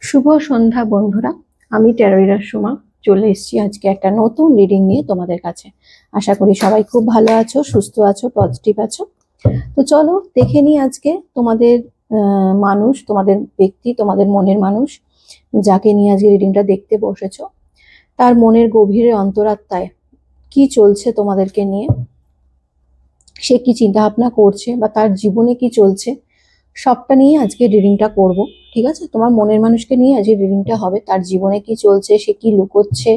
শুভ সন্ধ্যা বন্ধুরা, আমি টেররিরার সোমা চলে এসেছি আজকে একটা নতুন রিডিং নিয়ে তোমাদের কাছে। আশা করি সবাই খুব ভালো আছো, সুস্থ আছো, পজিটিভ আছো। তো চলো দেখে নিই আজকে তোমাদের মানুষ, তোমাদের ব্যক্তি, তোমাদের মনের মানুষ যাকে নিয়ে আজকে রিডিংটা দেখতে বসেছো, তার মনের গভীরে অন্তরাত্মায় কি চলছে তোমাদেরকে নিয়ে, সে কি চিন্তা ভাবনা করছে বা তার জীবনে কি চলছে, সবটা নিয়ে আজকে রিডিংটা করব। ঠিক আছে, তোমার মনের মানুষকে নিয়ে আজকে রিডিংটা হবে। তার জীবনে কি চলছে, সে কি লুকোচ্ছে,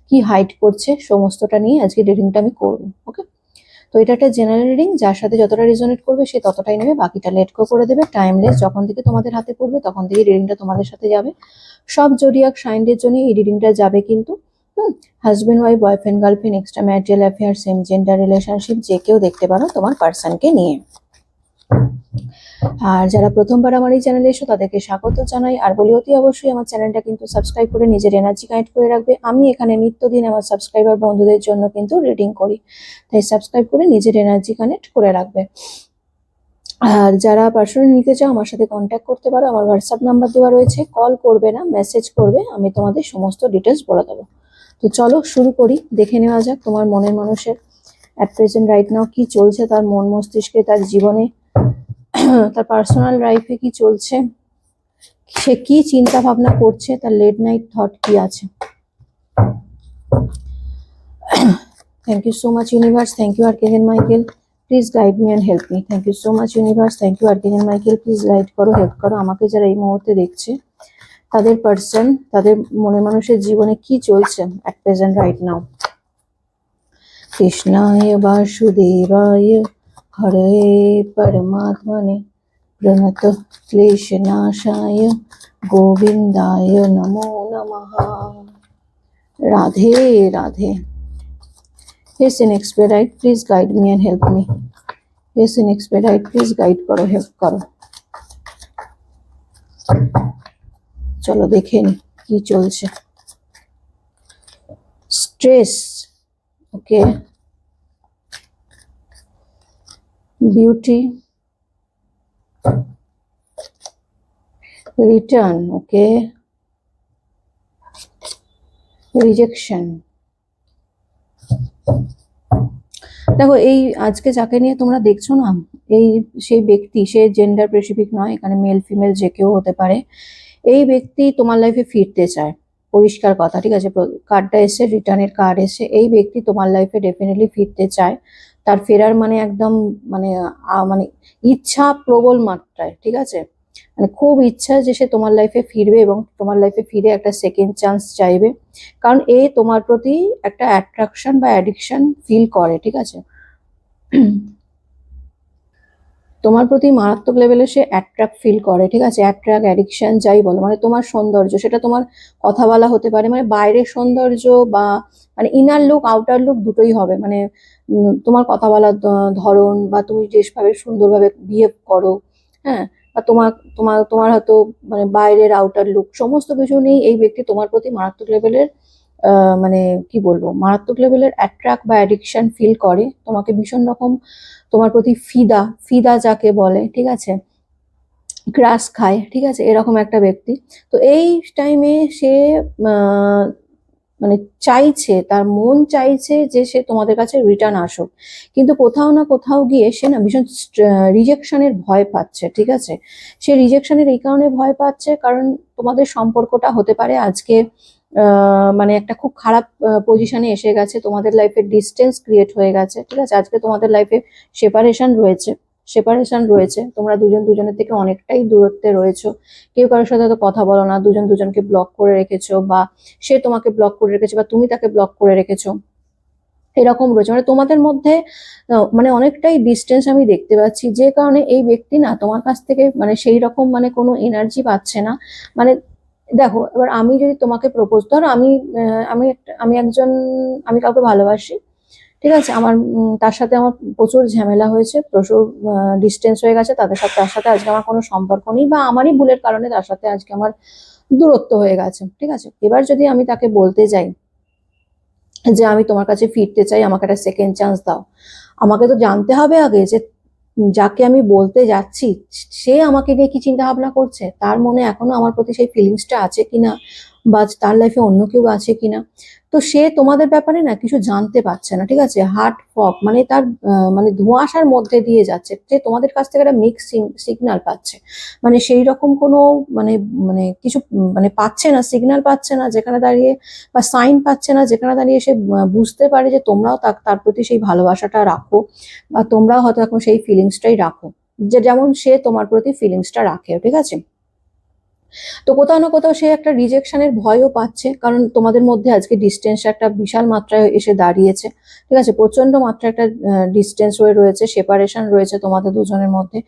কি হাইড করছে, সমস্তটা নিয়ে আজকে রিডিংটা আমি করবো। ওকে, তো এটা একটা জেনারেল রিডিং, যার সাথে যতটা রিজনেট করবে সে ততটাই নেবে, বাকিটা লেট গো করে দেবে। টাইমলেস, যখন থেকে তোমাদের হাতে পড়বে তখন থেকে রিডিংটা তোমাদের সাথে যাবে। সব জোডিয়াক সাইনদের জন্য এই রিডিংটা যাবে কিন্তু। Husband wife, boyfriend girlfriend, extra marital affair, same gender relationship, যে কেউ দেখতে পারো তোমার পার্সনকে নিয়ে। আর যারা প্রথমবার আমার এই চ্যানেলে এসো তাদেরকে স্বাগত জানাই, আর বলি অতি অবশ্যই আমার চ্যানেলটা কিন্তু সাবস্ক্রাইব করে নিজের এনার্জি কানেক্ট করে রাখবে। আমি এখানে নিত্যদিন আমার সাবস্ক্রাইবার বন্ধুদের জন্য কিন্তু রিডিং করি, তাই সাবস্ক্রাইব করে নিজের এনার্জি কানেক্ট করে রাখবে। আর যারা পার্সোনালি নিতে চাও আমার সাথে কন্ট্যাক্ট করতে পারো, আমার হোয়াটসঅ্যাপ নাম্বার দেওয়া রয়েছে। কল করবে না, মেসেজ করবে, আমি তোমাদের সমস্ত ডিটেলস বলে দেবো। তো চলো শুরু করি, দেখে নেওয়া যাক তোমার মনের মানুষের অ্যাট প্রেজেন্ট রাইট নাও কি চলছে, তার মন মস্তিষ্কে, তার জীবনে, তার পার্সোনাল লাইফে কি চলছে, সে কি চিন্তা ভাবনা করছে, তার লেট নাইট থট কি আছে। Thank you so much universe, thank you archangel Michael, please guide me and help me. Thank you so much universe, thank you archangel Michael, please guide করো, হেল্প করো আমাকে। যারা এই মুহূর্তে দেখছে তাদের পার্সন, তাদের মনের মানুষের জীবনে কি চলছে অ্যাট প্রেজেন্ট রাইট নাও। কৃষ্ণায় বাসুদেবায় হরে পরমাত্মনে প্রণত ক্লেশনাশায় গোবিন্দায় নমো নমঃ। Radhe Radhe. Yes in expedite, please guide me and help me. Yes in expedite, please guide করো, হেল্প করো। চলো দেখে নি কি চলছে। স্ট্রেস, ওকে, বিউটি, রিটার্ন, ওকে, রিজেকশন। দেখো এই আজকে যাকে নিয়ে তোমরা দেখছো না, এই সেই ব্যক্তি, সে জেন্ডার স্পেসিফিক নয়, এখানে মেল ফিমেল যে কেউ হতে পারে। এই ব্যক্তি তোমার লাইফে ফিরতে চায়, পরিষ্কার কথা। ঠিক আছে, কার্ডটা এসে, রিটার্নের কার্ড এসে, এই ব্যক্তি তোমার লাইফে ডেফিনেটলি ফিরতে চায়। তার ফেরার মানে একদম মানে মানে ইচ্ছা প্রবল মাত্রায়। ঠিক আছে, মানে খুব ইচ্ছা যে সে তোমার লাইফে ফিরবে এবং তোমার লাইফে ফিরে একটা সেকেন্ড চান্স চাইবে, কারণ এ তোমার প্রতি একটা অ্যাট্রাকশন বা অ্যাডিকশন ফিল করে। ঠিক আছে, তোমার প্রতি মারাত্মক লেভেলে সে অ্যাট্রাক্ট ফিল করে। ঠিক আছে, অ্যাট্রাক্ট, অ্যাডিকশন যাই বলো, মানে তোমার সৌন্দর্য, সেটা তোমার কথা বলা হতে পারে, মানে বাইরের সৌন্দর্য বা মানে ইনার লুক আউটার লুক দুটোই হবে, মানে তোমার কথা বলার ধরন বা তুমি যেভাবে সুন্দরভাবে বিহেভ করো, হ্যাঁ, বা তোমার তোমার তোমার হয়তো মানে বাইরের আউটার লুক, সমস্ত কিছু নিয়ে এই ব্যক্তি তোমার প্রতি মারাত্মক লেভেলের মানে কি বলবো, মারাত্মক লেভেলের অ্যাট্রাক্ট বা অ্যাডিকশন ফিল করে, তোমাকে ভীষণ রকম তোমার প্রতি ফিদা, ফিদা যাকে বলে, ঠিক আছে, গ্রাস খায়। ঠিক আছে, এরকম একটা ব্যক্তি। তো এই টাইমে সে মানে চাইছে, তার মন চাইছে যে সে তোমাদের কাছে রিটার্ন আসুক, কিন্তু কোথাও না কোথাও গিয়ে সে না ভীষণ রিজেকশনের ভয় পাচ্ছে। ঠিক আছে, সে রিজেকশনের এই কারণে ভয় পাচ্ছে কারণ তোমাদের সম্পর্কটা হতে পারে আজকে মানে একটা খুব খারাপ পজিশনে এসে গেছে, তোমাদের লাইফে ডিস্টেন্স ক্রিয়েট হয়ে গেছে। ঠিক আছে, আজকে তোমাদের লাইফে সেপারেশন রয়েছে, তোমরা দুজন দুজনের থেকে অনেকটাই দূরত্বে রয়েছো, কেউ কারোর সাথে হয়তো কথা বলো না, দুজন দুজনকে ব্লক করে রেখেছো, বা সে তোমাকে ব্লক করে রেখেছে বা তুমি তাকে ব্লক করে রেখেছো, এরকম রয়েছে। মানে তোমাদের মধ্যে মানে অনেকটাই ডিস্টেন্স আমি দেখতে পাচ্ছি, যে কারণে এই ব্যক্তি না তোমার কাছ থেকে মানে সেই রকম মানে কোনো এনার্জি পাচ্ছে না। মানে দেখো, এবার আমি যদি তোমাকে প্রপোজ, ধরো আমি আমি একজন, আমি কাউকে ভালোবাসি। ঠিক আছে, আমার তার সাথে আমার প্রচুর ঝামেলা হয়েছে, প্রচুর ডিস্টেন্স হয়ে গেছে, তার সাথে আজকে আমার কোনো সম্পর্ক নেই, বা আমারই ভুলের কারণে তার সাথে আজকে আমার দূরত্ব হয়ে গেছে। ঠিক আছে, এবার যদি আমি তাকে বলতে যাই যে আমি তোমার কাছে ফিরতে চাই, আমাকে একটা সেকেন্ড চান্স দাও, আমাকে তো জানতে হবে আগে যে যাকে আমি বলতে যাচ্ছি সে আমাকে নিয়ে কি চিন্তা ভাবনা করছে, তার মনে এখনো আমার প্রতি সেই ফিলিংসটা আছে কিনা, বা তার লাইফে অন্য কেউ আছে কিনা। তো সে তোমাদের ব্যাপারে না কিছু জানতে পারছে না, ঠিক আছে। হার্ট ফগ মানে তার মানে ধোঁয়াশার মধ্যে দিয়ে যাচ্ছে, যে তোমাদের কাছ থেকে একটা মিক্স সিগন্যাল পাচ্ছে, মানে সেই রকম কোনো মানে মানে কিছু মানে পাচ্ছে না, সিগন্যাল পাচ্ছে না যেখানে দাঁড়িয়ে, বা সাইন পাচ্ছে না যেখানে দাঁড়িয়ে সে বুঝতে পারে যে তোমরাও তার প্রতি সেই ভালোবাসাটা রাখো, বা তোমরাও হয়তো এখন সেই ফিলিংসটাই রাখো, যে যেমন সে তোমার প্রতি ফিলিংসটা রাখে, ঠিক আছে। তো কোথাও না কোথাও সে একটা রিজেকশনের ভয়ও পাচ্ছে, কারণ তোমাদের মধ্যে আজকে ডিস্টেন্স একটা বিশাল মাত্রায় এসে দাঁড়িয়েছে, ঠিক আছে। প্রচন্ড মাত্রায় একটা ডিস্টেন্স হয়ে রয়েছে, সেপারেশন রয়েছে তোমাদের দুজনের মধ্যে,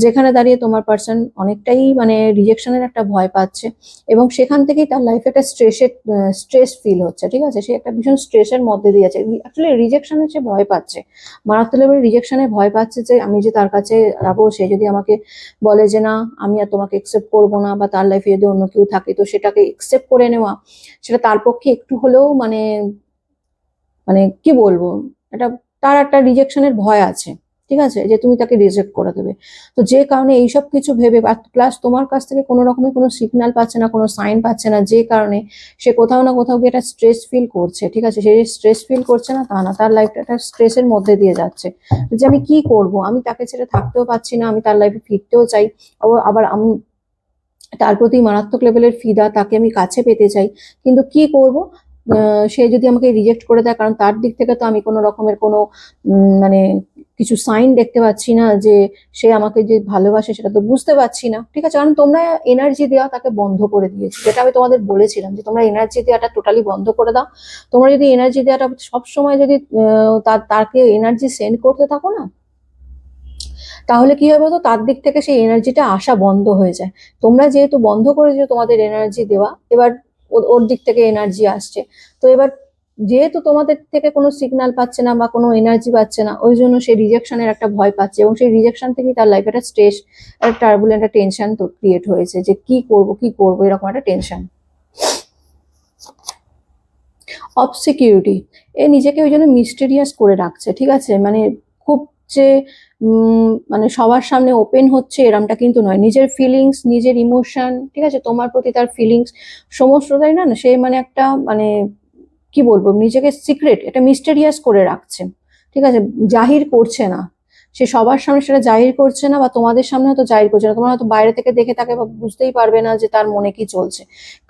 যেখানে দাঁড়িয়ে তোমার পার্সন অনেকটাই মানে রিজেকশনের একটা ভয় পাচ্ছে, এবং সেখান থেকেই তার লাইফে একটা স্ট্রেস ফিল হচ্ছে, ঠিক আছে। সে একটা ভীষণ স্ট্রেসের মধ্যে দিয়ে আছে, অ্যাকচুয়ালি রিজেকশনের সে ভয় পাচ্ছে, মারাত্মক লেভেলের রিজেকশনের ভয় পাচ্ছে, যে আমি যে তার কাছে যাবো, সে যদি আমাকে বলে যে না আমি আর তোমাকে একসেপ্ট করবো না, বা তার লাইফে যদি অন্য কেউ থাকে তো সেটাকে একসেপ্ট করে নেওয়া, সেটা তার পক্ষে একটু হলেও মানে মানে কি বলবো, এটা তার একটা রিজেকশনের ভয় আছে, ঠিক আছে, যে তুমি তাকে রিজেক্ট করে দেবে। তো যে কারণে এইসব কিছু ভেবে, প্লাস তোমার কাছ থেকে কোনো রকমের কোনো সিগন্যাল পাচ্ছে না, কোনো সাইন পাচ্ছে না, যে কারণে সে কোথাও না কোথাও গিয়ে একটা স্ট্রেস ফিল করছে, ঠিক আছে। সে স্ট্রেস ফিল করছে না তা না, তার লাইফটা একটা স্ট্রেসের মধ্যে দিয়ে যাচ্ছে, যে আমি কি করব, আমি তাকে ছেড়ে থাকতেও পারছি না, আমি তার লাইফে ফিরতেও চাই, আবার আমি তার প্রতি মারাত্মক লেভেলের ফিদা, তাকে আমি কাছে পেতে চাই, কিন্তু কি করব, সে যদি আমাকে রিজেক্ট করে দেয়, কারণ তার দিক থেকে তো আমি কোনো রকমের কোনো মানে কিছু সাইন দেখতে পাচ্ছি না যে সে আমাকে যে ভালোবাসে, সেটা তো বুঝতে পারছি না, ঠিক আছে। কারণ তোমরা এনার্জি দেওয়া তাকে বন্ধ করে দিয়েছো, যেটা আমি তোমাদের বলেছিলাম যে তোমরা এনার্জি দেওয়াটা টোটালি বন্ধ করে দাও। তোমরা যদি এনার্জি দেওয়াটা সবসময় যদি তাকে এনার্জি সেন্ড করতে থাকো না, তাহলে কি হবে, তো তার দিক থেকে সেই এনার্জিটা আসা বন্ধ হয়ে যায়। তোমরা যেহেতু বন্ধ করে দিও তোমাদের এনার্জি দেওয়া, এবার ওর দিক থেকে এনার্জি আসছে। তো এবার যেহেতু তোমাদের থেকে কোনো সিগন্যাল পাচ্ছে না বা কোনো এনার্জি পাচ্ছে না, ওই জন্য সেই রিজেকশনের একটা ভয় পাচ্ছে, এবং সেই রিজেকশন থেকেই তার লাইফে একটা স্ট্রেস, একটা টার্বুলেন্ট, একটা টেনশন তো ক্রিয়েট হয়েছে, যে কি করব এরকম একটা টেনশন। অবসিকিউরিটি, এ নিজেকে ওই জন্য মিস্টেরিয়াস করে রাখছে, ঠিক আছে। মানে খুব যে মানে সবার সামনে ওপেন হচ্ছে এরমটা কিন্তু নয়, নিজের ফিলিংস, নিজের ইমোশন, ঠিক আছে, তোমার প্রতি তার ফিলিংস সমস্তটাই না সে মানে একটা মানে কি বলবো, নিজেকে সিক্রেট এটা মিস্টেরিয়াস করে রাখছে, ঠিক আছে, জাহির করছে না। সে সবার সামনে সেটা জাহির করছে না, বা তোমাদের সামনে হয়তো জাহির করছে না, তোমরা হয়তো বাইরে থেকে দেখে তাকে বুঝতেই পারবে না যে তার মনে কি চলছে।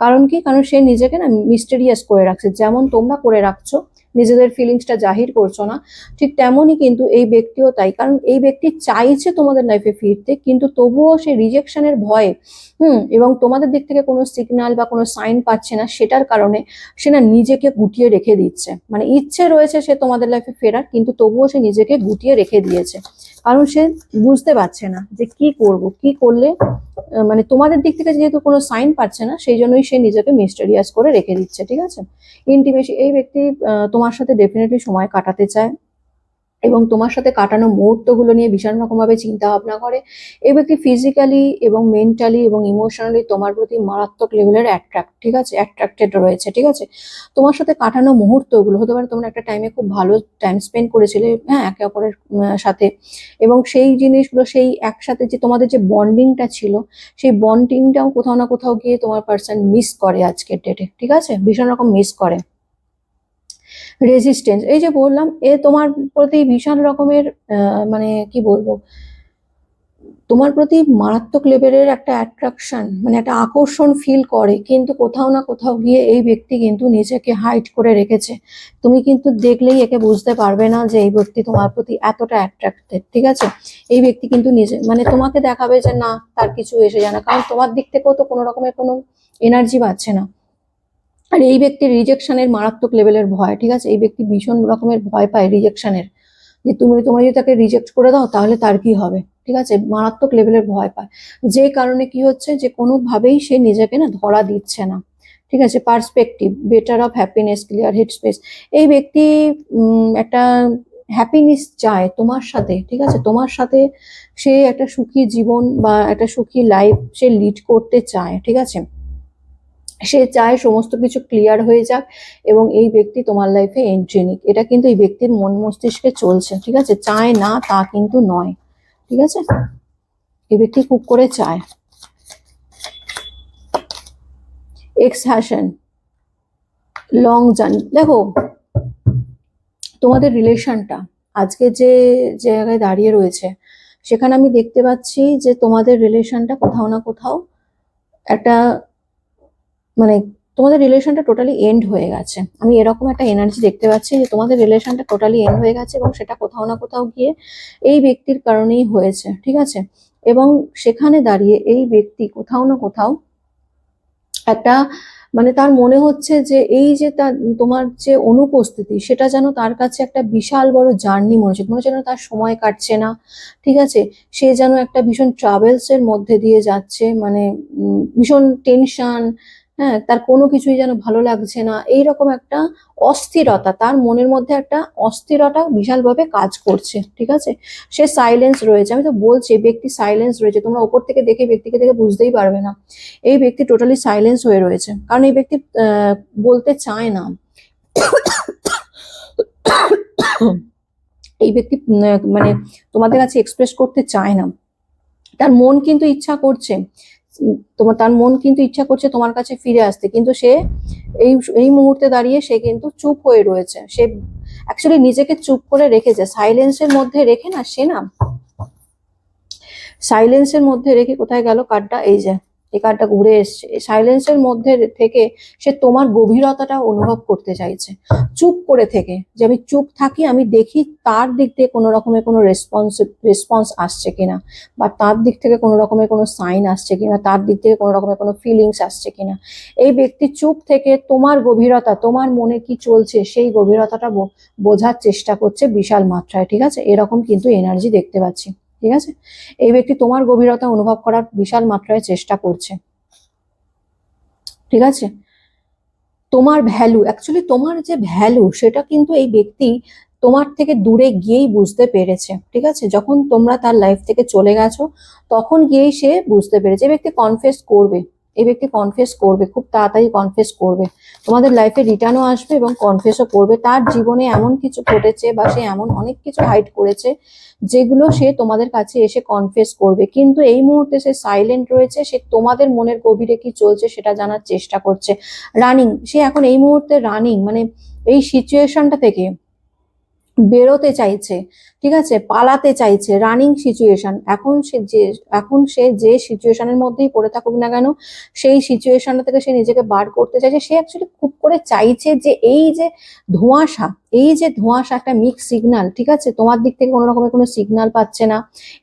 কারণ কি, কারণ সে নিজেকে না মিস্টেরিয়াস করে রাখছে, যেমন তোমরা করে রাখছো, নিজেদের ফিলিংসটা জাহির করছো না, ঠিক তেমনই কিন্তু এই ব্যক্তিও তাই। কারণ এই ব্যক্তি চাইছে তোমাদের লাইফে ফিরতে, কিন্তু তবুও সে রিজেকশনের ভয়ে এবং তোমাদের দিক থেকে কোনো সিগন্যাল বা কোনো সাইন পাচ্ছে না, সেটার কারণে সে না নিজেকে গুটিয়ে রেখে দিচ্ছে। মানে ইচ্ছে রয়েছে সে তোমাদের লাইফে ফেরার, কিন্তু তবুও সে নিজেকে গুটিয়ে রেখে দিয়েছে, কারণ সে বুঝতে পারছে না যে কি করব, কি করলে মানে তোমাদের দিক থেকে যেহেতু কোনো সাইন পাচ্ছে না, সেই জন্যই সে নিজেকে মিস্টেরিয়াস করে রেখে দিচ্ছে, ঠিক আছে। ইন্টিমেসি, এই ব্যক্তি তোমার সাথে ডেফিনেটলি সময় কাটাতে চায়, এবং তোমার সাথে কাটানো মুহূর্তগুলো নিয়ে ভীষণ রকম ভাবে চিন্তা ভাবনা করে। এই ব্যক্তি ফিজিক্যালি এবং মেন্টালি এবং ইমোশনালি তোমার প্রতি মারাত্মক লেভেলের ঠিক আছে, অ্যাট্রাক্টেড রয়েছে, ঠিক আছে। তোমার সাথে কাটানো মুহূর্তগুলো হতে পারে তোমরা একটা টাইমে খুব ভালো টাইম স্পেন্ড করেছিলে, হ্যাঁ, একে অপরের সাথে, এবং সেই জিনিসগুলো, সেই একসাথে যে তোমাদের যে বন্ডিংটা ছিল, সেই বন্ডিংটাও কোথাও না কোথাও গিয়ে তোমার পার্সন মিস করে আজকের ডেটে, ঠিক আছে, ভীষণ রকম মিস করে। রেজিস্ট্যান্স, এই যে বললাম, এ তোমার প্রতি ভীষণ রকমের মানে কি বলবো, তোমার প্রতি মারাত্মক লেভেলের একটা অ্যাট্রাকশন, মানে একটা আকর্ষণ ফিল করে, কিন্তু কোথাও না কোথাও গিয়ে এই ব্যক্তি কিন্তু নিজেকে হাইড করে রেখেছে। তুমি কিন্তু দেখলেই একে বুঝতে পারবে না যে এই ব্যক্তি তোমার প্রতি এতটা অ্যাট্রাক্টেড, ঠিক আছে। এই ব্যক্তি কিন্তু নিজে মানে তোমাকে দেখাবে যে না তার কিছু এসে যায় না, কারণ তোমার দিক থেকেও তো কোনো রকমের কোনো এনার্জি পাচ্ছে না। আর এই ব্যক্তির রিজেকশনের মারাত্মক লেভেলের ভয়, ঠিক আছে, এই ব্যক্তি ভীষণ রকমের ভয় পায় রিজেকশনের, যে তোমরা যদি তাকে রিজেক্ট করে দাও তাহলে তার কি হবে, ঠিক আছে, মারাত্মক লেভেলের ভয় পায়। যে কারণে কি হচ্ছে, যে কোনোভাবেই সে নিজেকে না ধরা দিচ্ছে না, ঠিক আছে। Perspective, better of happiness, clear head space, এই ব্যক্তি একটা হ্যাপিনেস চায় তোমার সাথে, ঠিক আছে, তোমার সাথে সে একটা সুখী জীবন বা একটা সুখী লাইফ সে লিড করতে চায়, ঠিক আছে। সে চায় সমস্ত কিছু ক্লিয়ার হয়ে যাক, এবং এই ব্যক্তি তোমার লাইফে এন্ট্রি নিক, এটা কিন্তু এই ব্যক্তির মন মস্তিষ্কে চলছে, ঠিক আছে, চায় না তা কিন্তু নয়, ঠিক আছে, এই ব্যক্তি খুব করে চায়। এক্সহ্যাশন, লং জার্নি। দেখো তোমাদের রিলেশনটা আজকে যে জায়গায় দাঁড়িয়ে রয়েছে, সেখানে আমি দেখতে পাচ্ছি যে তোমাদের রিলেশনটা কোথাও না কোথাও একটা, মানে তোমাদের রিলেশনটা টোটালি এন্ড হয়ে গেছে। আমি এরকম একটা এনার্জি দেখতে পাচ্ছি যে তোমাদের রিলেশনটা টোটালি এন্ড হয়ে গেছে, এবং সেটা কোথাও না কোথাও গিয়ে এই ব্যক্তির কারণেই হয়েছে, ঠিক আছে। এবং সেখানে দাঁড়িয়ে এই ব্যক্তি কোথাও না কোথাও একটা, মানে তার মনে হচ্ছে যে এই যে তার তোমার যে অনুপস্থিতি, সেটা যেন তার কাছে একটা বিশাল বড় জার্নি মনে হচ্ছে, মনে হচ্ছে যেন তার সময় কাটছে না, ঠিক আছে। সে যেন একটা ভীষণ ট্রাভেলস এর মধ্যে দিয়ে যাচ্ছে, মানে ভীষণ টেনশন, হ্যাঁ, তার কোনো কিছুই যেন ভালো লাগছে না, এইরকম একটা অস্থিরতা, তার মনের মধ্যে একটা অস্থিরতা বিশালভাবে কাজ করছে, ঠিক আছে। সে সাইলেন্স রয়েছে, আমি তো বলছি এই ব্যক্তি সাইলেন্স রয়েছে, তোমরা ওপর থেকে দেখে ব্যক্তিকে দেখে বুঝতেই পারবে না। এই ব্যক্তি টোটালি সাইলেন্স হয়ে রয়েছে, কারণ এই ব্যক্তি বলতে চায় না। এই ব্যক্তি মানে তোমাদের কাছে এক্সপ্রেস করতে চায় না। তার মন কিন্তু ইচ্ছা করছে, তার মন কিন্তু ইচ্ছা করছে তোমার কাছে ফিরে আসতে, কিন্তু সে এই এই মুহূর্তে দাঁড়িয়ে সে কিন্তু চুপ হয়ে রয়েছে। সে অ্যাকচুয়ালি নিজেকে চুপ করে রেখেছে, সাইলেন্সের মধ্যে রেখে না, সে না সাইলেন্সের মধ্যে রেখে কোথায় গেল কার্ডটা, এই যে এই কার্ডটা ঘুরে এসছে। সাইলেন্সের মধ্যে থেকে সে তোমার গভীরতাটা অনুভব করতে চাইছে, চুপ করে থেকে, যে আমি চুপ থাকি, আমি দেখি তার দিক থেকে কোনো রকমের কোনো রেসপন্স আসছে কিনা, বা তার দিক থেকে কোনো রকমের কোনো সাইন আসছে কিনা, তার দিক থেকে কোনো রকমের কোনো ফিলিংস আসছে কিনা। এই ব্যক্তি চুপ থেকে তোমার গভীরতা, তোমার মনে কি চলছে সেই গভীরতাটা বোঝার চেষ্টা করছে বিশাল মাত্রায়, ঠিক আছে। এরকম কিন্তু এনার্জি দেখতে পাচ্ছি, ঠিক আছে। এই ব্যক্তি তোমার গভীরতা অনুভব করার বিশাল মাত্রায় চেষ্টা করছে, ঠিক আছে। তোমার ভ্যালু, অ্যাকচুয়ালি তোমার যে ভ্যালু, সেটা কিন্তু এই ব্যক্তি তোমার থেকে দূরে গিয়েই বুঝতে পেরেছে, ঠিক আছে। যখন তোমরা তার লাইফ থেকে চলে গেছো, তখন গিয়েই সে বুঝতে পেরেছে। এই ব্যক্তি কনফেস করবে, এই ব্যক্তি কনফেস করবে, খুব তাড়াতাড়ি কনফেস করবে, তোমাদের লাইফে রিটার্নও আসবে এবং কনফেসও করবে। তার জীবনে এমন কিছু ঘটেছে, বা সে এমন অনেক কিছু হাইড করেছে, যেগুলো সে তোমাদের কাছে এসে কনফেস করবে। কিন্তু এই মুহূর্তে সে সাইলেন্ট রয়েছে, সে তোমাদের মনের গভীরে কি চলছে সেটা জানার চেষ্টা করছে। রানিং, সে এখন এই মুহূর্তে রানিং, মানে এই সিচুয়েশনটা থেকে বেরোতে চাইছে, ঠিক আছে, পালাতে চাইছে। রানিং সিচুয়েশন, এখন সে যে সিচুয়েশনের মধ্যেই পড়ে থাকুক না কেন, সেই সিচুয়েশনটা থেকে সে নিজেকে বার করতে চাইছে। সে অ্যাকচুয়ালি খুব করে চাইছে যে এই যে ধোঁয়াশা, এই যে ধোঁয়াশা, একটা মিক্স সিগন্যাল, ঠিক আছে, তোমার দিক থেকে কোনো রকমের কোনো সিগন্যাল পাচ্ছে না,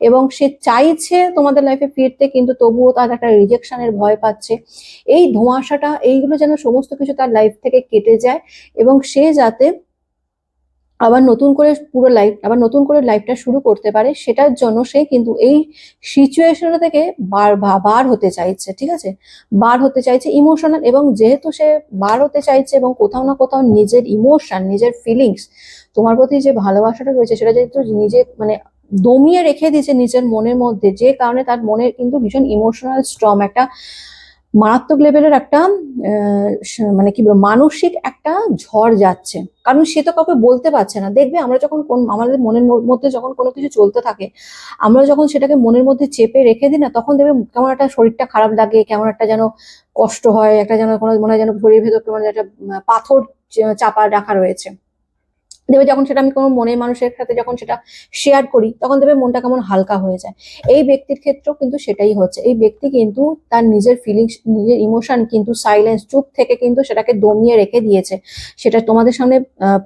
এবং সে চাইছে তোমাদের লাইফে ফিরতে, কিন্তু তবুও তার একটা রিজেকশনের ভয় পাচ্ছে। এই ধোঁয়াশাটা, এইগুলো যেন সমস্ত কিছু তার লাইফ থেকে কেটে যায়, এবং সে যাতে আবার নতুন করে পুরো লাইফ, আবার নতুন করে লাইফটা শুরু করতে পারে, সেটার জন্য সে কিন্তু এই সিচুয়েশনটা থেকে বার হতে চাইছে, ঠিক আছে, বার হতে চাইছে ইমোশনাল। এবং যেহেতু সে বার হতে চাইছে, এবং কোথাও না কোথাও নিজের ইমোশন, নিজের ফিলিংস, তোমার প্রতি যে ভালোবাসাটা রয়েছে, সেটা যেহেতু নিজে মানে দমিয়ে রেখে দিয়েছে নিজের মনের মধ্যে, যে কারণে তার মনের কিন্তু ভীষণ ইমোশনাল স্ট্রম, একটা মারাত্মক লেভেলের একটা মানে কি বলবো, মানসিক একটা ঝড় যাচ্ছে। কারণ সে তো কাউকে বলতে পারছে না। দেখবে আমরা যখন আমাদের মনের মধ্যে যখন কোনো কিছু চলতে থাকে, আমরা যখন সেটাকে মনের মধ্যে চেপে রেখে দিই না, তখন দেখবে কেমন একটা শরীরটা খারাপ লাগে, কেমন একটা যেন কষ্ট হয়, একটা যেন কোনো মনে হয় যেন শরীরের ভেতর কেমন একটা পাথর চাপা রাখা রয়েছে। দেখবে যখন সেটা আমি কোনো মনের মানুষের সাথে যখন সেটা শেয়ার করি, তখন দেখবে মনটা কেমন হালকা হয়ে যায়। এই ব্যক্তির ক্ষেত্রেও কিন্তু সেটাই হচ্ছে। এই ব্যক্তি কিন্তু তার নিজের ফিলিংস, নিজের ইমোশন কিন্তু সাইলেন্স, চুপ থেকে কিন্তু সেটাকে দমিয়ে রেখে দিয়েছে। সেটা তোমাদের সামনে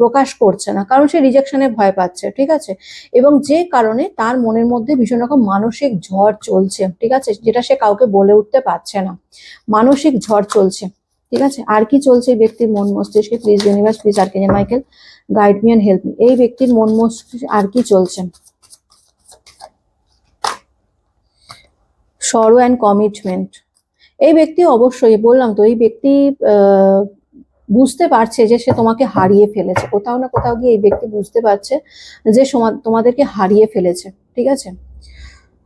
প্রকাশ করছে না, কারণ সে রিজেকশনে ভয় পাচ্ছে, ঠিক আছে। এবং যে কারণে তার মনের মধ্যে ভীষণ রকম মানসিক ঝড় চলছে, ঠিক আছে, যেটা সে কাউকে বলে উঠতে পারছে না। মানসিক ঝড় চলছে, ঠিক আছে। আর কি চলছে এই ব্যক্তির মন মস্তিষ্কে? Please universe, please archangel Michael, guide me and help me. এই ব্যক্তির মন মস্তিষ্কে আর কি চলছে? সরো অ্যান্ড কমিটমেন্ট। এই ব্যক্তি অবশ্যই, বললাম তো, এই ব্যক্তি বুঝতে পারছে যে সে তোমাকে হারিয়ে ফেলেছে। কোথাও না কোথাও গিয়ে এই ব্যক্তি বুঝতে পারছে যে তোমাদেরকে হারিয়ে ফেলেছে, ঠিক আছে,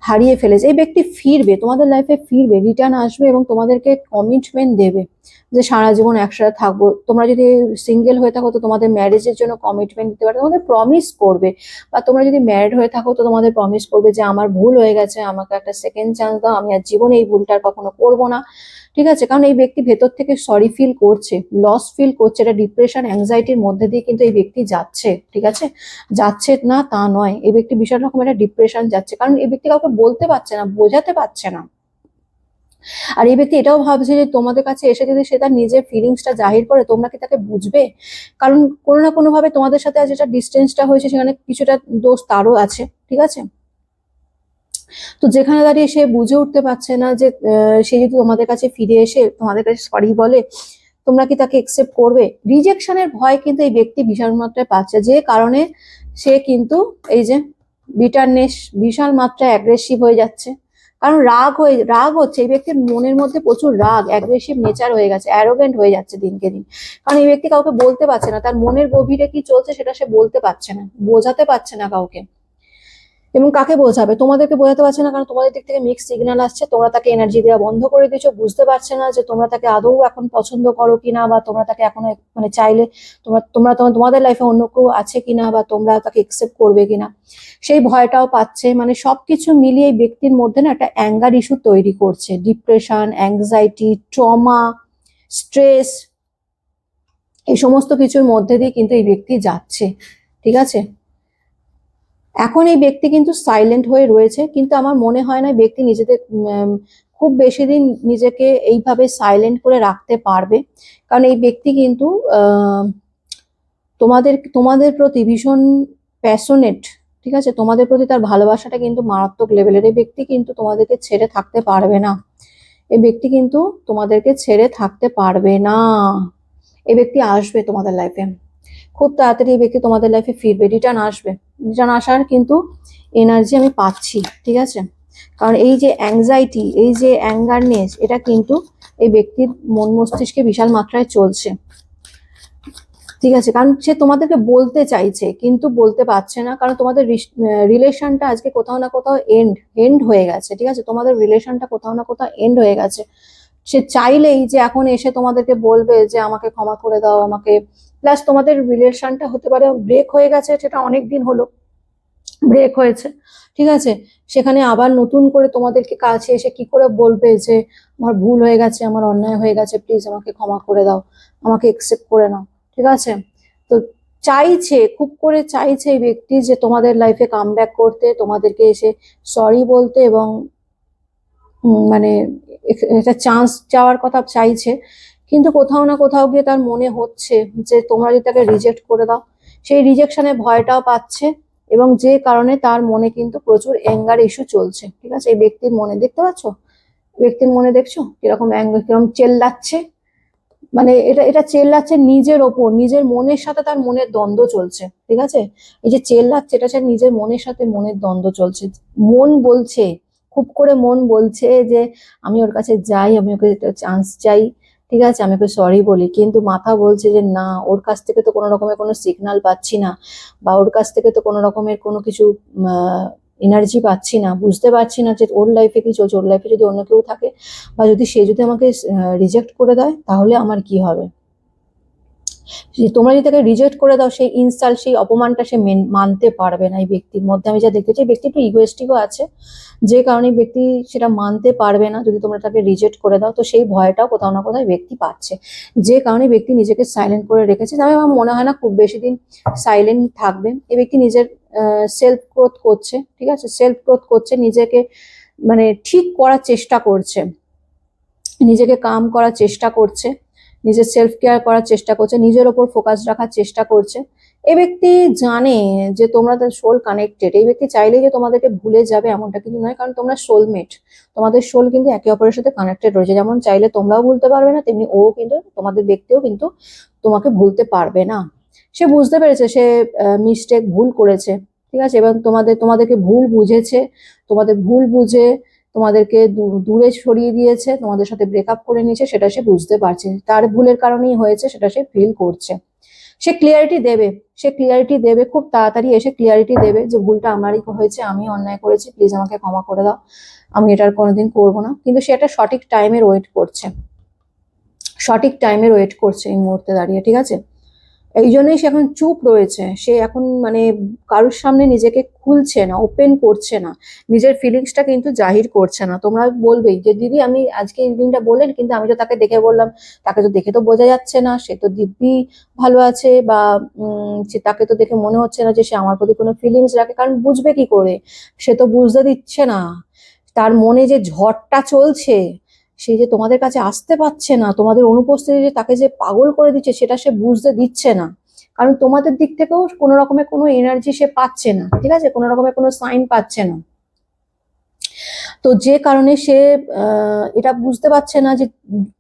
হারিয়ে ফেলেছে। এই ব্যক্তি ফিরবে, তোমাদের লাইফে ফিরবে, রিটার্ন আসবে, এবং তোমাদেরকে কমিটমেন্ট দেবে। যে সারা জীবন একসাথে থাকবো। তোমরা যদি সিঙ্গেল হয়ে থাকো তো তোমাদের ম্যারেজের জন্য কমিটমেন্ট দিতে পারে, তোমাদের প্রমিস করবে। বা তোমরা যদি ম্যারিড হয়ে থাকো তো তোমাদের প্রমিস করবে যে আমার ভুল হয়ে গেছে, আমাকে একটা সেকেন্ড চান্স দাও, আমি আর জীবনে এই ভুলটা আর কখনো করবো না। ঠিক আছে, কারণ এই ব্যক্তি ভেতর থেকে সরি ফিল করছে, লস ফিল করছে, এটা ডিপ্রেশন অ্যাংজাইটির মধ্যে দিয়ে কিন্তু এই ব্যক্তি যাচ্ছে। ঠিক আছে, যাচ্ছে না তা নয়, এই ব্যক্তি বিশাল রকম একটা ডিপ্রেশন যাচ্ছে, কারণ এই ব্যক্তি কাউকে বলতে পারছে না, বোঝাতে পারছে না। আর এই ব্যক্তি এটাও ভাবছে যে তোমাদের কাছে এসে যদি সে তার নিজের ফিলিংসটা জাহির করে তোমরা কি তাকে বুঝবে, কারণ কোনো না কোনো ভাবে তোমাদের সাথে আজ যেটা ডিস্টেন্সটা হয়েছে সেখানে কিছুটা দোষ তারও আছে। ঠিক আছে, তো যেখানে দাঁড়িয়ে সে বুঝে উঠতে পারছে না যে সে যদি তোমাদের কাছে ফিরে এসে তোমাদের কাছে সরি বলে তোমরা কি তাকে একসেপ্ট করবে। রিজেকশনের ভয় কিন্তু এই ব্যক্তি বিশাল মাত্রায় পাচ্ছে, যে কারণে সে কিন্তু এই যে বিটারনেস, বিশাল মাত্রায় অ্যাগ্রেসিভ হয়ে যাচ্ছে। কারণ রাগ হচ্ছে এই ব্যক্তির মনের মধ্যে, প্রচুর রাগ, অ্যাগ্রেসিভ নেচার হয়ে গেছে, অ্যারোগেন্ট হয়ে যাচ্ছে দিনকে দিন। কারণ এই ব্যক্তি কাউকে বলতে পারছে না, তার মনের গভীরে কি চলছে সেটা সে বলতে পারছে না, বোঝাতে পারছে না কাউকে। এবং কাকে বোঝাবে, তোমাদেরকে বোঝাতে পারছে না, কারণ তোমাদের দিক থেকে মিক্স সিগন্যাল আসছে, তোমরা তাকে এনার্জি দেওয়া বন্ধ করে দিয়েছো, বুঝতে পারছে না যে তোমরা তাকে আদৌ এখন পছন্দ করো কিনা, বা তোমরা তাকে এখনো মানে চাইলে তোমাদের লাইফে অন্য কেউ আছে কিনা, বা তোমরা তাকে একসেপ্ট করবে কিনা, সেই ভয়টাও পাচ্ছে। মানে সবকিছু মিলিয়ে এই ব্যক্তির মধ্যে না একটা অ্যাঙ্গার ইস্যু তৈরি করছে, ডিপ্রেশন, অ্যাংজাইটি, ট্রমা, স্ট্রেস, এই সমস্ত কিছুর মধ্যে দিয়ে কিন্তু এই ব্যক্তি যাচ্ছে। ঠিক আছে, এখন এই ব্যক্তি কিন্তু সাইলেন্ট হয়ে রয়েছে, কিন্তু আমার মনে হয় না ব্যক্তি নিজেদের খুব বেশি দিন নিজেকে এইভাবে সাইলেন্ট করে রাখতে পারবে, কারণ এই ব্যক্তি কিন্তু তোমাদের প্রতি ভীষণ প্যাশনেট। ঠিক আছে, তোমাদের প্রতি তার ভালোবাসাটা কিন্তু মারাত্মক লেভেলের। এই ব্যক্তি কিন্তু তোমাদেরকে ছেড়ে থাকতে পারবে না, এই ব্যক্তি কিন্তু তোমাদেরকে ছেড়ে থাকতে পারবে না। এই ব্যক্তি আসবে তোমাদের লাইফে, খুব তাড়াতাড়ি এই ব্যক্তি তোমাদের লাইফে ফিরবে, রিটার্ন আসবে। রিটার্ন আসার কিন্তু এনার্জি আমি পাচ্ছি। ঠিক আছে, কারণ এই যে অ্যাংজাইটি, এই যে অ্যাঙ্গারনেস, এটা কিন্তু এই ব্যক্তির মন মস্তিষ্কে বিশাল মাত্রায় চলছে। ঠিক আছে, কারণ সে তোমাদেরকে বলতে চাইছে কিন্তু বলতে পারছে না, কারণ তোমাদের রিলেশনটা আজকে কোথাও না কোথাও এন্ড হয়ে গেছে। ঠিক আছে, তোমাদের রিলেশনটা কোথাও না কোথাও এন্ড হয়ে গেছে। সে চাইলেই যে এখন এসে তোমাদেরকে বলবে যে আমাকে ক্ষমা করে দাও, আমাকে, প্লাস তোমাদের রিলেশনটা হতে পারে ব্রেক হয়ে গেছে, সেটা অনেক দিন হলো ব্রেক হয়েছে। ঠিক আছে, সেখানে আবার নতুন করে তোমাদেরকে কাছে এসে কি করে বলবে যে আমার ভুল হয়ে গেছে, আমার অন্যায় হয়ে গেছে, প্লিজ আমাকে ক্ষমা করে দাও, আমাকে একসেপ্ট করে নাও। ঠিক আছে, তো চাইছে, খুব করে চাইছে এই ব্যক্তি যে তোমাদের লাইফে কাম ব্যাক করতে, তোমাদেরকে এসে সরি বলতে, এবং মানে একটা চান্স চাওয়ার কথা চাইছে। কিন্তু কোথাও না কোথাও গিয়ে তার মনে হচ্ছে যে তোমরা যদি তাকে রিজেক্ট করে দাও, সেই রিজেকশনের ভয়টাও পাচ্ছে, এবং যে কারণে তার মনে কিন্তু প্রচুর অ্যাঙ্গার ইস্যু চলছে। ঠিক আছে, এই ব্যক্তির মনে দেখতে পাচ্ছ, ব্যক্তির মনে দেখছো কিরকম অ্যাঙ্গার, কিরকম চেল্লাচ্ছে, মানে এটা এটা চেল্লাচ্ছে নিজের ওপর, নিজের মনের সাথে তার মনের দ্বন্দ্ব চলছে। ঠিক আছে, এই যে চেল্লাচ্ছে এটা সে নিজের মনের সাথে মনের দ্বন্দ্ব চলছে। মন বলছে, খুব করে মন বলছে যে আমি ওর কাছে যাই, আমি ওকে চান্স চাই, ঠিক আছে, আমি ওকে সরি বলি, কিন্তু মাথা বলছে যে না, ওর কাছ থেকে তো কোনো রকমের কোনো সিগন্যাল পাচ্ছি না, বা ওর কাছ থেকে তো কোনো রকমের কোনো কিছু এনার্জি পাচ্ছি না, বুঝতে পারছি না যে ওর লাইফে কি চলছে, ওর লাইফে যদি অন্য কেউ থাকে, বা যদি সে যদি আমাকে রিজেক্ট করে দেয় তাহলে আমার কি হবে। তোমরা যদি তাকে রিজেক্ট করে দাও, সেই ইনসাল্ট, সেই অপমানটা সে মানতে পারবে না। এই ব্যক্তির মধ্যে আমি যা দেখতে চাই, ব্যক্তি একটু ইগোয়েস্টিকও আছে, যে কারণে ব্যক্তি সেটা মানতে পারবে না যদি তোমরা তাকে রিজেক্ট করে দাও, তো সেই ভয়টাও কোথাও না কোথাও ব্যক্তি পাচ্ছে, যে কারণে ব্যক্তি নিজেকে সাইলেন্ট করে রেখেছে। তবে আমার মনে হয় না খুব বেশি দিন সাইলেন্ট থাকবে। এই ব্যক্তি নিজের সেলফ গ্রোথ করছে। ঠিক আছে, সেলফ গ্রোথ করছে, নিজেকে মানে ঠিক করার চেষ্টা করছে, নিজেকে কাম করার চেষ্টা করছে, নিজের সেলফ কেয়ার করার চেষ্টা করছে, নিজের ওপর ফোকাস রাখার চেষ্টা করছে। এই ব্যক্তি জানে যে তোমরা তার সোল কানেক্টেড। এই ব্যক্তি চাইলেই যে তোমাদেরকে ভুলে যাবে এমনটা কিন্তু নয়, কারণ তোমরা সোলমেট, তোমাদের সোল কিন্তু একে অপরের সাথে কানেক্টেড রয়েছে। যেমন চাইলে তোমরাও ভুলতে পারবে না, তেমনি ও কিন্তু তোমাদের ব্যক্তিও কিন্তু তোমাকে ভুলতে পারবে না। সে বুঝতে পেরেছে সে মিস্টেক, ভুল করেছে। ঠিক আছে, এবং তোমাদেরকে ভুল বুঝেছে, তোমাদের ভুল বুঝে তোমাদেরকে দূরে সরিয়ে দিয়েছে, তোমাদের সাথে ব্রেকআপ করে নিয়েছে, সেটা সে বুঝতে পারছে, তার ভুলের কারণেই হয়েছে, সেটা সে ফিল করছে। সে ক্লিয়ারিটি দেবে, সে ক্লিয়ারিটি দেবে, খুব তাড়াতাড়ি এসে ক্লিয়ারিটি দেবে যে ভুলটা আমারই হয়েছে, আমি অন্যায় করেছি, প্লিজ আমাকে ক্ষমা করে দাও, আমি এটা আর কোনোদিন করবো না। কিন্তু সে একটা সঠিক টাইমের ওয়েট করছে। সঠিক টাইমের ওয়েট করছে এই মুহূর্তে দাঁড়িয়ে, ঠিক আছে? এই জন্যই সে এখন চুপ রয়েছে, সে এখন মানে কারোর সামনে নিজেকে খুলছে না, ওপেন করছে না, নিজের ফিলিংসটা কিন্তু জাহির করছে না। তোমরা বলবেই যে দিদি আমি আজকে এই দিনটা বললেন, কিন্তু আমি তো তাকে দেখে বললাম, তাকে তো দেখে তো বোঝা যাচ্ছে না সে তো দিব্যি ভালো আছে, বা যে তাকে তো দেখে মনে হচ্ছে না যে সে আমার প্রতি কোনো ফিলিংস রাখে, কারণ বুঝবে কি করে, সে তো বুঝতে দিচ্ছে না। তার মনে যে ঝড়টা চলছে, সে যে তোমাদের কাছে আসতে পারছে না, তোমাদের অনুপস্থিতি যে তাকে যে পাগল করে দিচ্ছে সেটা সে বুঝতে দিচ্ছে না। কারণ তোমাদের দিক থেকেও কোনো রকমের কোনো এনার্জি সে পাচ্ছে না, ঠিক আছে, কোনো রকমের কোনো সাইন পাচ্ছে না। তো যে কারণে সে এটা বুঝতে পারছে না যে,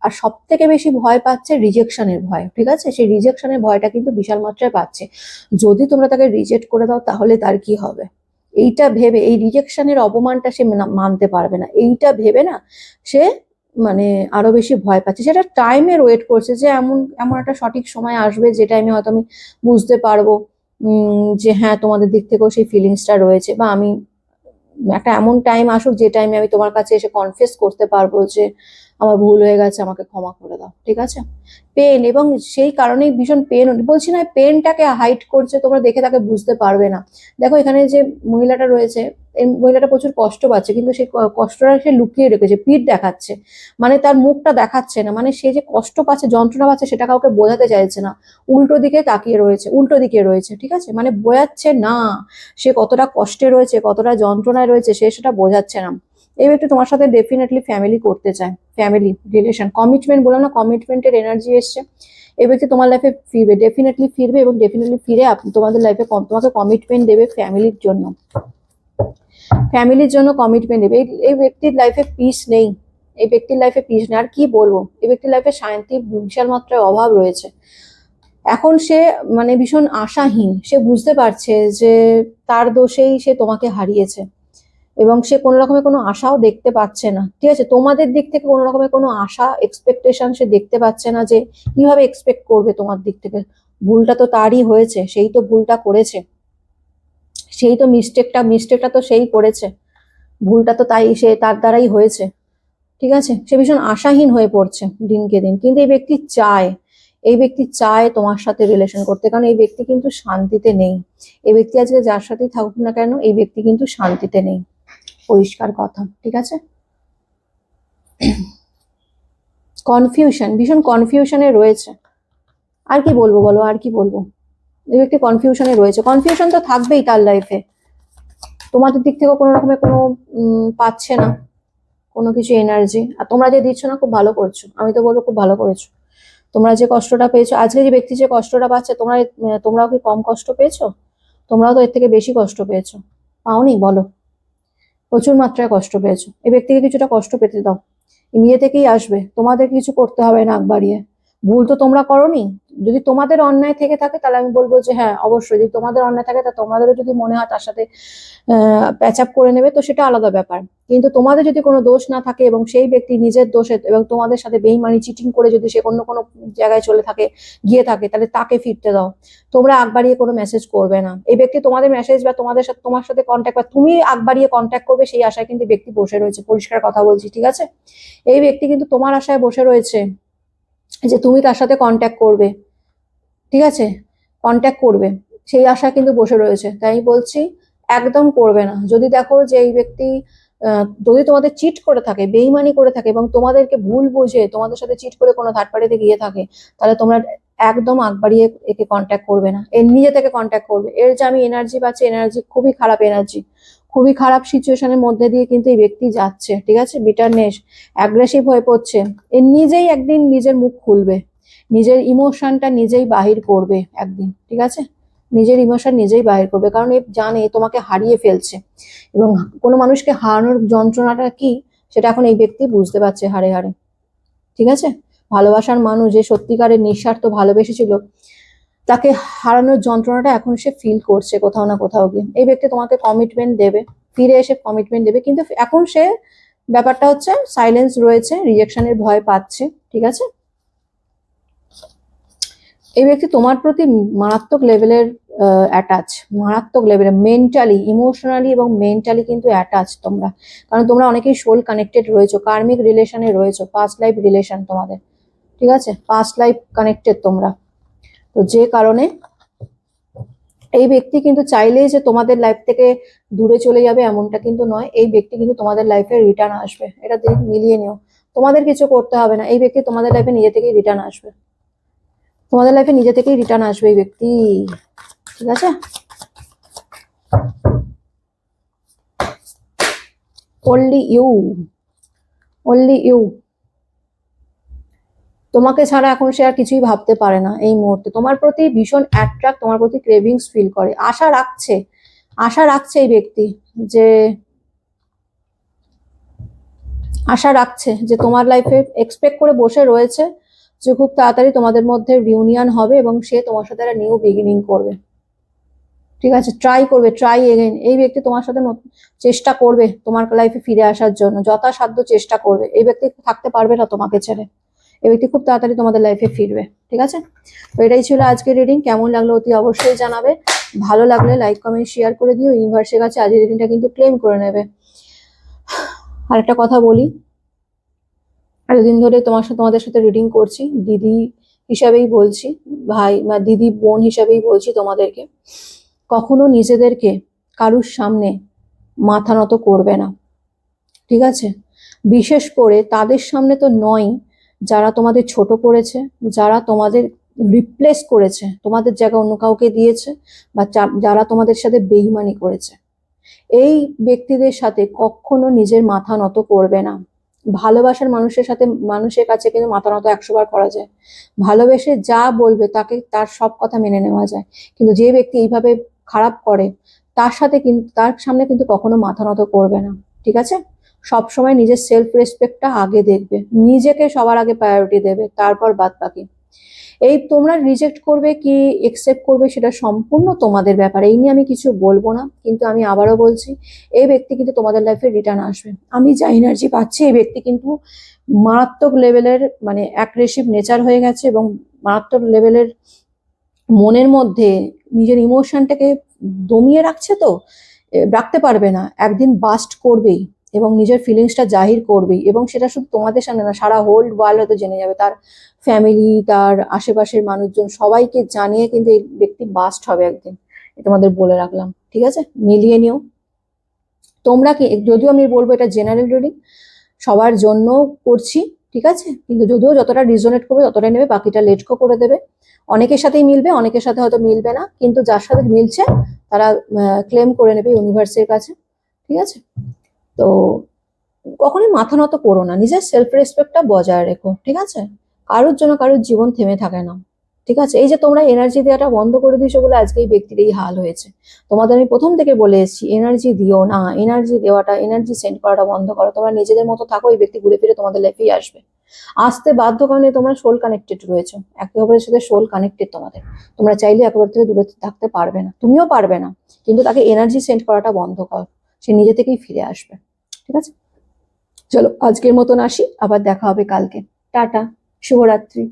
আর সব থেকে বেশি ভয় পাচ্ছে রিজেকশনের ভয়, ঠিক আছে, সেই রিজেকশনের ভয়টা কিন্তু বিশাল মাত্রায় পাচ্ছে। যদি তোমরা তাকে রিজেক্ট করে দাও তাহলে তার কি হবে, এইটা ভেবে, এই রিজেকশনের অপমানটা সে মানতে পারবে না, এইটা ভেবে না সে মানে আরো বেশি ভয় পাচ্ছে। সেটা টাইমের ওয়েট করছে যে এমন এমন একটা সঠিক সময় আসবে যে টাইমে হয়তো আমি বুঝতে পারবো যে হ্যাঁ তোমাদের দিক থেকেও সেই ফিলিংসটা রয়েছে, বা আমি একটা এমন টাইম আসুক যে টাইমে আমি তোমার কাছে এসে কনফেস করতে পারবো যে আমার ভুল হয়ে গেছে, আমাকে ক্ষমা করে দাও, ঠিক আছে। পেন, এবং সেই কারণেই ভীষণ পেন, বলছি না পেনটাকে হাইড করছে, তোমরা দেখে তাকে বুঝতে পারবে না। দেখো এখানে যে মহিলাটা রয়েছে, এই মহিলাটা প্রচুর কষ্ট পাচ্ছে, কিন্তু সেই কষ্টটা সে লুকিয়ে রেখেছে, পিঠ দেখাচ্ছে, মানে তার মুখটা দেখাচ্ছে না, মানে সে যে কষ্ট পাচ্ছে, যন্ত্রণা পাচ্ছে, সেটা কাউকে বোঝাতে চাইছে না, উল্টো দিকে তাকিয়ে রয়েছে, উল্টো দিকে রয়েছে, ঠিক আছে, মানে বোঝাচ্ছে না সে কতটা কষ্টে রয়েছে, কতটা যন্ত্রণায় রয়েছে, সে সেটা বোঝাচ্ছে না। এই ব্যক্তি তোমার সাথে ডেফিনেটলি ফ্যামিলি করতে চায়, ফ্যামিলি রিলেশন, কমিটমেন্ট, বললাম না কমিটমেন্টের এনার্জি এসছে। এই ব্যক্তি তোমার লাইফে ফিরবে, ডেফিনেটলি ফিরবে, এবং ডেফিনেটলি ফিরে তোমাদের লাইফে তোমাকে কমিটমেন্ট দেবে ফ্যামিলির জন্য, ফ্যামিলির জন্য কমিটমেন্ট দেবে। এই ব্যক্তির লাইফে পিস নেই, এই ব্যক্তির লাইফে পিস নেই, আর কি বলবো, এই ব্যক্তির লাইফে শান্তির বিশাল মাত্রায় অভাব রয়েছে। এখন সে মানে ভীষণ আশাহীন, সে বুঝতে পারছে যে তার দোষেই সে তোমাকে হারিয়েছে, এবং সে কোনো রকমের কোনো আশাও দেখতে পাচ্ছে না, ঠিক আছে, তোমাদের দিক থেকে কোনো রকমের কোনো আশা এক্সপেকটেশন সে দেখতে পাচ্ছে না, যে কিভাবে এক্সপেক্ট করবে তোমার দিক থেকে। ভুলটা তো তারই হয়েছে, সেই তো ভুলটা করেছে, সেই তো মিস্টেকটা তো সেই করেছে, ভুলটা তো তাই সে তার দ্বারাই হয়েছে, ঠিক আছে। সে ভীষণ আশাহীন হয়ে পড়ছে দিনকে দিন, কিন্তু এই ব্যক্তি চায় তোমার সাথে রিলেশন করতে, কারণ এই ব্যক্তি কিন্তু শান্তিতে নেই। এই ব্যক্তি আজকে যার সাথেই থাকুক না কেন, এই ব্যক্তি কিন্তু শান্তিতে নেই, পরিষ্কার কথা, ঠিক আছে। কনফিউশন, ভীষণ কনফিউশনে রয়েছে, আর কি বলবো বলো, আর কি বলবো। এই ব্যক্তি কনফিউশনে রয়েছে, কনফিউশন তো থাকবেই তার লাইফে, তোমাদের দিক থেকে কোনো রকমের কোনো পাচ্ছে না কোনো কিছু এনার্জি, আর তোমরা যে দিচ্ছ না খুব ভালো করছো, আমি তো বলবো খুব ভালো করেছো। তোমরা যে কষ্টটা পেয়েছো আজকে, যে ব্যক্তি যে কষ্টটা পাচ্ছে, তোমরাও কি কম কষ্ট পেয়েছো? তোমরাও তো এর থেকে বেশি কষ্ট পেয়েছো, পাওনি বলো? প্রচুর মাত্রায় কষ্ট পেয়েছো, এই ব্যক্তিকে কিছুটা কষ্ট পেতে দাও, নিজে থেকেই আসবে, তোমাদের কিছু করতে হবে না আগ বাড়িয়ে। ভুল তো তোমরা করোনি, যদি তোমাদের অন্যায় থেকে থাকে তাহলে আমি বলবো যে হ্যাঁ অবশ্যই, যদি তোমাদের অন্যায় থাকে তা তোমাদেরও যদি মনে হয় তার সাথে প্যাচ আপ করে নেবে, তো সেটা আলাদা ব্যাপার। কিন্তু তোমাদের যদি কোনো দোষ না থাকে, এবং সেই ব্যক্তি নিজের দোষে এবং তোমাদের সাথে বেইমানি চিটিং করে যদি সে অন্য কোনো জায়গায় গিয়ে থাকে, তাহলে তাকে ফিরতে দাও। তোমরা আগ বাড়িয়ে কোনো মেসেজ করবে না, এই ব্যক্তি তোমাদের মেসেজ বা তোমার সাথে কন্ট্যাক্ট, বা তুমি আগ বাড়িয়ে কন্ট্যাক্ট করবে সেই আশায় কিন্তু ব্যক্তি বসে রয়েছে, পরিষ্কার কথা বলছি, ঠিক আছে। এই ব্যক্তি কিন্তু তোমার আশায় বসে রয়েছে যে তুমি তার সাথে কন্ট্যাক্ট করবে, ঠিক আছে, কন্ট্যাক্ট করবে, সেই আশা কিন্তু বসে রয়েছে। তাই বলছি একদম করবে না। যদি দেখো যে এই ব্যক্তি যদি তোমাদের চিট করে থাকে, বেইমানি করে থাকে, এবং তোমাদেরকে ভুল বুঝে তোমাদের সাথে চিট করে কোনো থার্ড পার্টিতে গিয়ে থাকে, তাহলে তোমরা একদম আগ বাড়িয়ে একে কন্ট্যাক্ট করবে না, এর নিজে থেকে কন্ট্যাক্ট করবে। এর যে আমি এনার্জি পাচ্ছি, এনার্জি খুবই খারাপ এনার্জি, খুবই খারাপ সিচুয়েশনের মধ্যে দিয়ে কিন্তু এই ব্যক্তি যাচ্ছে, ঠিক আছে, বিটারনেস, অ্যাগ্রেসিভ হয়ে পড়ছে। এর নিজেই একদিন নিজের মুখ খুলবে, নিজের ইমোশনটা নিজেই বাহির করবে একদিন, ঠিক আছে, নিজের ইমোশন নিজেই বাহির করবে, কারণ এ জানে তোমাকে হারিয়ে ফেলছে, এবং কোনো মানুষকে হারানোর যন্ত্রণাটা কি সেটা এখন এই ব্যক্তি বুঝতে পারছে হাড়ে হাড়ে, ঠিক আছে। ভালোবাসার মানুষ যে সত্যিকারের নিঃস্বার্থ ভালোবেসেছিল, তাকে হারানোর যন্ত্রণাটা এখন সে ফিল করছে কোথাও না কোথাও গিয়ে। এই ব্যক্তি তোমাকে কমিটমেন্ট দেবে, ফিরে এসে কমিটমেন্ট দেবে, কিন্তু এখন সে ব্যাপারটা হচ্ছে সাইলেন্স রয়েছে, রিজেকশনের ভয় পাচ্ছে, ঠিক আছে। এই ব্যক্তি তোমার প্রতি মারাত্মক লেভেলের অ্যাটাচ, মারাত্মক লেভেলের মেন্টালি, ইমোশনালি এবং মেন্টালি কিন্তু অ্যাটাচ তোমরা, কারণ তোমরা অনেকেই সোল কানেক্টেড রয়েছো, কার্মিক রিলেশনে রয়েছো, পাস্ট লাইফ রিলেশন তোমাদের, ঠিক আছে, পাস্ট লাইফ কানেক্টেড তোমরা। তো যে কারণে এই ব্যক্তি কিন্তু চাইলেই যে তোমাদের লাইফ থেকে দূরে চলে যাবে এমনটা কিন্তু নয়, এই ব্যক্তি কিন্তু তোমাদের লাইফে রিটার্ন আসবে, এটা মিলিয়ে নিও। তোমাদের কিছু করতে হবে না, এই ব্যক্তি তোমাদের লাইফে নিজে থেকেই রিটার্ন আসবে, তোমাদের লাইফে নিজে থেকেই রিটার্ন আসবে এই ব্যক্তি, ঠিক আছে। only you, only you, তোমাকে ছাড়া এখন সে আর কিছুই ভাবতে পারে না এই মুহূর্তে, তোমার প্রতি ভীষণ অ্যাট্রাক্ট, তোমার প্রতি ক্রেভিংস ফিল করে, আশা রাখছে, আশা রাখছে এই ব্যক্তি, যে আশা রাখছে যে তোমার লাইফে এক্সপেক্ট করে বসে রয়েছে যে খুব তাড়াতাড়ি তোমাদের মধ্যে রিউনিয়ন হবে এবং সে তোমার সাথে একটা নিউ বিগিনিং করবে, ঠিক আছে, ট্রাই করবে, ট্রাই এগেইন, এই ব্যক্তি তোমার সাথে চেষ্টা করবে তোমার লাইফে ফিরে আসার জন্য, যথাসাধ্য চেষ্টা করবে, এই ব্যক্তি থাকতে পারবে না তোমাকে ছেড়ে, এই ব্যক্তি খুব তাড়াতাড়ি তোমাদের লাইফে ফিরবে, ঠিক আছে। তো এটাই ছিল আজকের রিডিং, কেমন লাগলো অতি অবশ্যই জানাবে, ভালো লাগলে লাইক কমেন্ট শেয়ার করে দিও, ইউনিভার্সের কাছে আজকের রিডিংটা কিন্তু ক্লেম করে নেবে। আর একটা কথা বলি, এতদিন ধরে তোমাদের সাথে রিডিং করছি, দিদি হিসাবেই বলছি, ভাই বা দিদি বোন হিসাবেই বলছি তোমাদেরকে, কখনো নিজেদেরকে কারুর সামনে মাথা নত করবে না, ঠিক আছে, বিশেষ করে তাদের সামনে তো নয় যারা তোমাদের ছোট করেছে, যারা তোমাদের রিপ্লেস করেছে, তোমাদের জায়গা অন্য কাউকে দিয়েছে, বা যারা তোমাদের সাথে বেইমানি করেছে, এই ব্যক্তিদের সাথে কখনো নিজের মাথা নত করবে না। ভালোবাসার মানুষের সাথে, মানুষের কাছে কিন্তু মাথা নত 100 বার করা যায়, ভালোবেসে যা বলবে তাকে তার সব কথা মেনে নেওয়া যায়, কিন্তু যে ব্যক্তি এইভাবে খারাপ করে তার সাথে কিন্তু, তার সামনে কিন্তু কখনো মাথা নত করবে না, ঠিক আছে। সব সময় নিজের সেলফ রেসপেক্টটা আগে দেখবে, নিজেকে সবার আগে প্রায়োরিটি দেবে, তারপর বাদ বাকি। এই তোমরা রিজেক্ট করবে কি একসেপ্ট করবে সেটা সম্পূর্ণ তোমাদের ব্যাপার, এই নিয়ে আমি কিছু বলবো না, কিন্তু আমি আবারও বলছি এই ব্যক্তি কিন্তু তোমাদের লাইফে রিটার্ন আসবে, আমি যা এনার্জি পাচ্ছি এই ব্যক্তি কিন্তু মারাত্মক লেভেলের মানে অ্যাগ্রেসিভ নেচার হয়ে গেছে, এবং মারাত্মক লেভেলের মনের মধ্যে নিজের ইমোশনটাকে দমিয়ে রাখছে, তো রাখতে পারবে না, একদিন বাস্ট করবেই এবং নিজের ফিলিংসটা জাহির করবেই, এবং সেটা শুধু তোমাদের সামনে না, সারা হোল ওয়ার্ল্ড হয়তো জেনে যাবে, তার ফ্যামিলি, তার আশেপাশের মানুষজন সবাইকে জানিয়ে কিন্তু এই ব্যক্তি বাস্ট হবে একদিন, তোমাদের বলে রাখলাম, ঠিক আছে, মিলিয়ে নিও। তোমরা কি, যদিও আমি বলবো এটা জেনারেল রিডিং, সবার জন্য করছি, ঠিক আছে, কিন্তু যদিও যতটা রিজোনেট করবে ততটাই নেবে, বাকিটা লেট গো করে দেবে, অনেকের সাথেই মিলবে, অনেকের সাথে হয়তো মিলবে না, কিন্তু যার সাথে মিলছে তারা ক্লেম করে নেবে ইউনিভার্সের কাছে, ঠিক আছে। তো কখনোই মাথা নত করো না, নিজের সেলফ রেসপেক্টটা বজায় রেখো, ঠিক আছে, কারোর জন্য কারোর জীবন থেমে থাকে না, ঠিক আছে। এই যে তোমরা এনার্জি দেওয়াটা বন্ধ করে দিয়েছো বলে আজকে এই ব্যক্তির এই হাল হয়েছে, তোমাদের আমি প্রথম থেকে বলে এসেছি এনার্জি দিও না, এনার্জি দেওয়াটা, এনার্জি সেন্ড করাটা বন্ধ করো, তোমরা নিজেদের মতো থাকো, এই ব্যক্তি ঘুরে ফিরে তোমাদের লাইফেই আসবে, আসতে বাধ্য, কারণ তোমরা সোল কানেক্টেড রয়েছো, একে অপরের সাথে সোল কানেক্টেড তোমাদের, তোমরা চাইলে একে অপর থেকে দূরে থাকতে পারবে না, তুমিও পারবে না, কিন্তু তাকে এনার্জি সেন্ড করাটা বন্ধ কর, সে নিজে থেকেই ফিরে আসবে, ঠিক আছে। চলো আজকের মতন আসি, আবার দেখা হবে কালকে, টাটা, শুভরাত্রি।